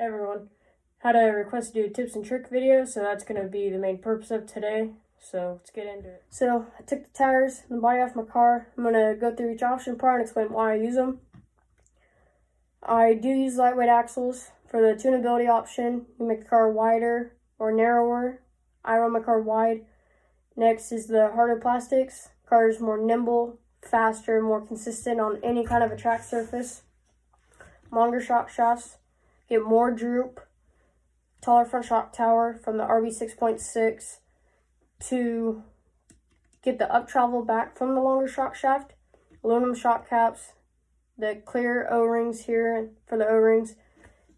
Hey everyone, had a request to do a tips and trick video, so that's going to be the main purpose of today. So let's get into it. So I took the tires and the body off my car. I'm going to go through each option part and explain why I use them. I do use lightweight axles. For the tunability option, you make the car wider or narrower. I run my car wide. Next is the harder plastics. The car is more nimble, faster, more consistent on any kind of a track surface. Longer shock shafts. Get more droop, taller front shock tower from the RB6.6 to get the up travel back from the longer shock shaft, aluminum shock caps, the clear O-rings here for the O-rings.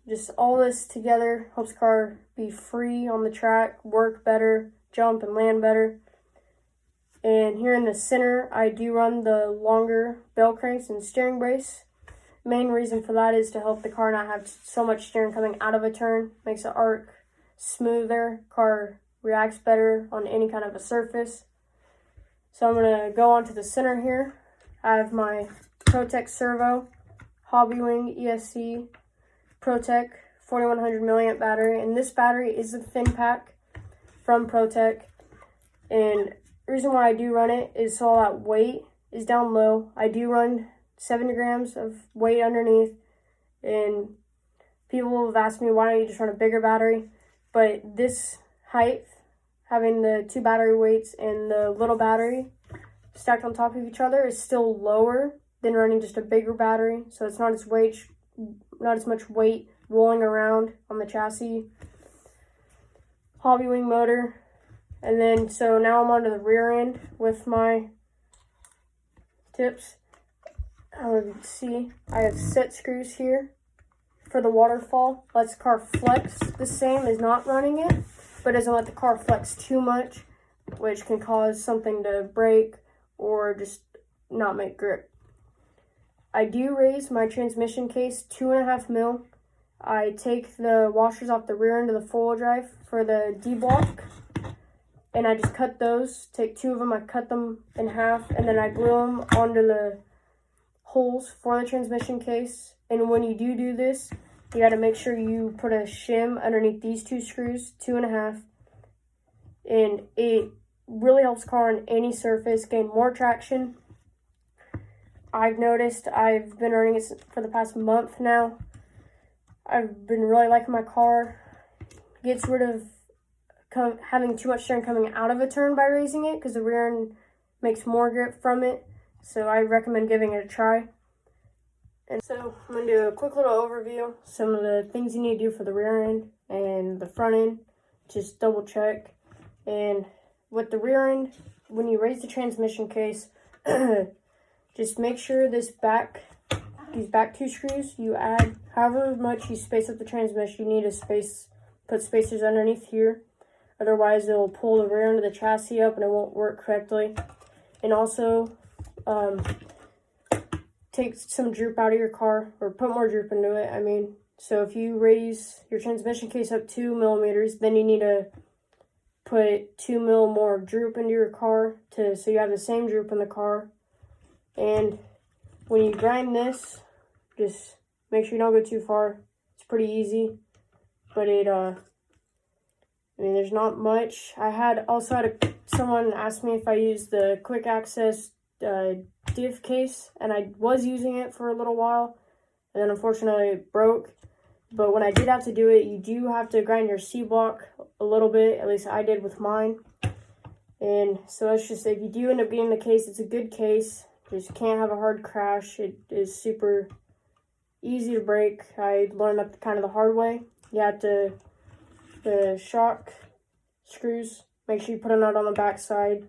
Just all this together helps the car be free on the track, work better, jump and land better. And here in the center, I do run the longer bell cranks and steering brace. Main reason for that is to help the car not have so much steering coming out of a turn. Makes the arc smoother. Car reacts better on any kind of a surface. So I'm going to go on to the center here. I have my ProTech Servo Hobbywing ESC ProTech 4100 milliamp battery. And this battery is a thin pack from ProTech. And the reason why I do run it is so all that weight is down low. I do run 70 grams of weight underneath, and people have asked me, why don't you just run a bigger battery? But this height, having the two battery weights and the little battery stacked on top of each other, is still lower than running just a bigger battery. So it's not as much weight rolling around on the chassis. Hobbywing motor. And then, so now I'm onto the rear end with my tips. As you can see, I have set screws here for the waterfall. Lets the car flex the same as not running it, but doesn't let the car flex too much, which can cause something to break or just not make grip. I do raise my transmission case 2.5 mil. I take the washers off the rear end of the four-wheel drive for the D-block, and I just cut those. Take two of them, I cut them in half, and then I glue them onto the holes for the transmission case. And when you do this, you got to make sure you put a shim underneath these two screws, 2.5, and it really helps the car on any surface gain more traction. I've noticed, I've been running it for the past month now. I've been really liking my car. Gets rid of having too much steering coming out of a turn by raising it, because the rear end makes more grip from it. So I recommend giving it a try. And so I'm going to do a quick little overview. Some of the things you need to do for the rear end and the front end. Just double check. And with the rear end, when you raise the transmission case, just make sure these back two screws, you add however much you space up the transmission. You need to put spacers underneath here. Otherwise, it'll pull the rear end of the chassis up and it won't work correctly. And also, take some droop out of your car, or put more droop into it, I mean. So if you raise your transmission case up 2 millimeters, then you need to put 2 mil more droop into your car so you have the same droop in the car. And when you grind this, just make sure you don't go too far. It's pretty easy, but I mean, there's not much. I also had someone ask me if I used the quick access diff case, and I was using it for a little while, and then unfortunately it broke. But when I did have to do it, you do have to grind your C-block a little bit. At least I did with mine. And so it's just, if you do end up getting the case, it's a good case. You just can't have a hard crash. It is super easy to break. I learned that kind of the hard way. You have to, the shock screws, make sure you put a nut on the back side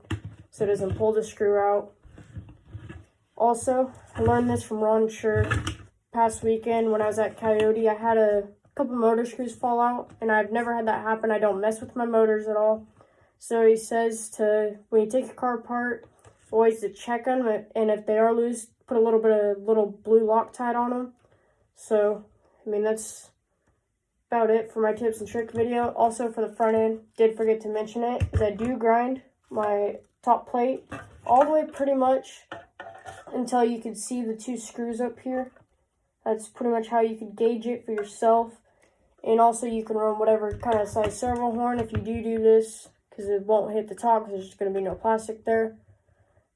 so it doesn't pull the screw out. Also, I learned this from Ron Schur past weekend when I was at Coyote. I had a couple motor screws fall out, and I've never had that happen. I don't mess with my motors at all. So he says when you take your car apart, always to check them, and if they are loose, put a little bit of little blue Loctite on them. So, I mean, that's about it for my tips and trick video. Also, for the front end, did forget to mention it, is I do grind my top plate all the way pretty much until you can see the two screws up here. That's pretty much how you could gauge it for yourself. And also you can run whatever kind of size servo horn if you do this, because it won't hit the top because there's just going to be no plastic there.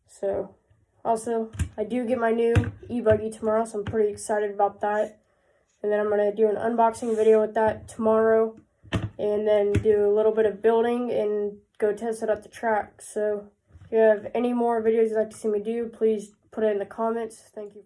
So also I do get my new e-buggy tomorrow, so I'm pretty excited about that. And then I'm going to do an unboxing video with that tomorrow, and then do a little bit of building and go test it at the track. So if you have any more videos you'd like to see me do, please put it in the comments. Thank you.